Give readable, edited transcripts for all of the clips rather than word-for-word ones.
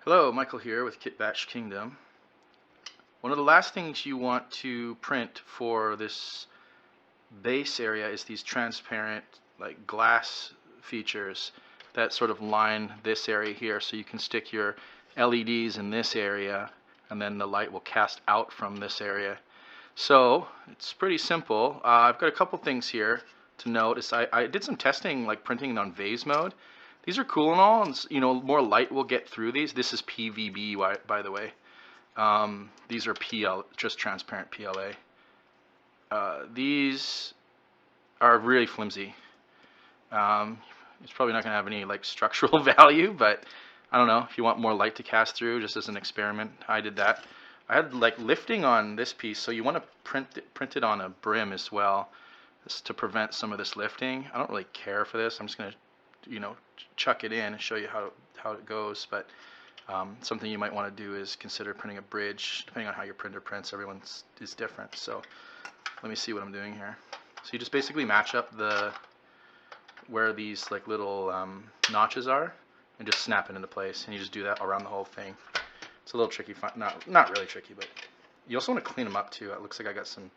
Hello, Michael here with Kitbash Kingdom. One of the last things you want to print for this base area is these transparent like glass features that sort of line this area here, so you can stick your LEDs in this area and then the light will cast out from this area. So it's pretty simple. I've got a couple things here to note. I did some testing, like printing on vase mode. These are cool and all, and more light will get through these. This is PVB, by the way. These are just transparent PLA. These are really flimsy. It's probably not going to have any like structural value, but I don't know, if you want more light to cast through, just as an experiment, I did that. I had like lifting on this piece, so you want to print it on a brim as well, just to prevent some of this lifting. I don't really care for this. I'm just going to chuck it in and show you how it goes, but something you might want to do is consider printing a bridge. Depending on how your printer prints, everyone's is different. So let me see what I'm doing here. So you just basically match up where these like little notches are and just snap it into place, and you just do that around the whole thing. It's a little tricky, not really tricky, but you also want to clean them up too. It looks like I got some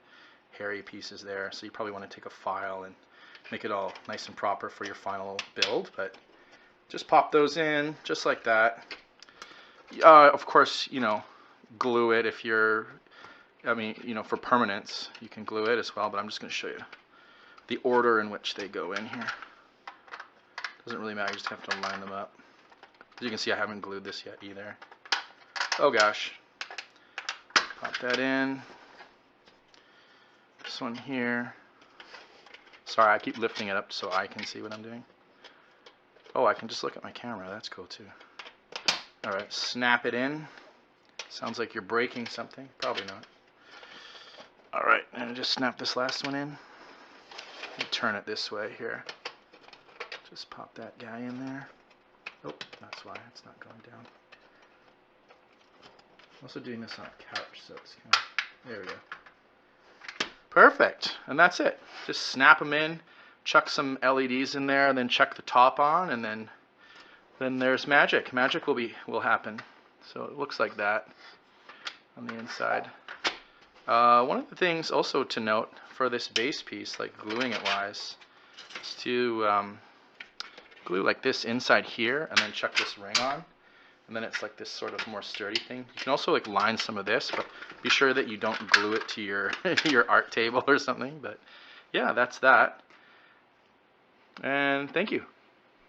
hairy pieces there, so you probably want to take a file and make it all nice and proper for your final build. But just pop those in just like that. Of course, glue it if you're, for permanence, you can glue it as well, but I'm just going to show you the order in which they go in here. Doesn't really matter, you just have to line them up. As you can see, I haven't glued this yet either. Oh gosh. Pop that in. This one here. Sorry, I keep lifting it up so I can see what I'm doing. Oh, I can just look at my camera. That's cool too. Alright, snap it in. Sounds like you're breaking something. Probably not. Alright, and just snap this last one in. And turn it this way here. Just pop that guy in there. Oh, that's why it's not going down. I'm also doing this on a couch, so it's kind of... There we go. Perfect, and that's it. Just snap them in, chuck some LEDs in there, and then chuck the top on, and then there's magic. Magic will happen. So it looks like that on the inside. One of the things also to note for this base piece, like gluing it wise, is to glue like this inside here, and then chuck this ring on. And then it's like this sort of more sturdy thing. You can also like line some of this, but be sure that you don't glue it to your your art table or something. But yeah, that's that. And thank you.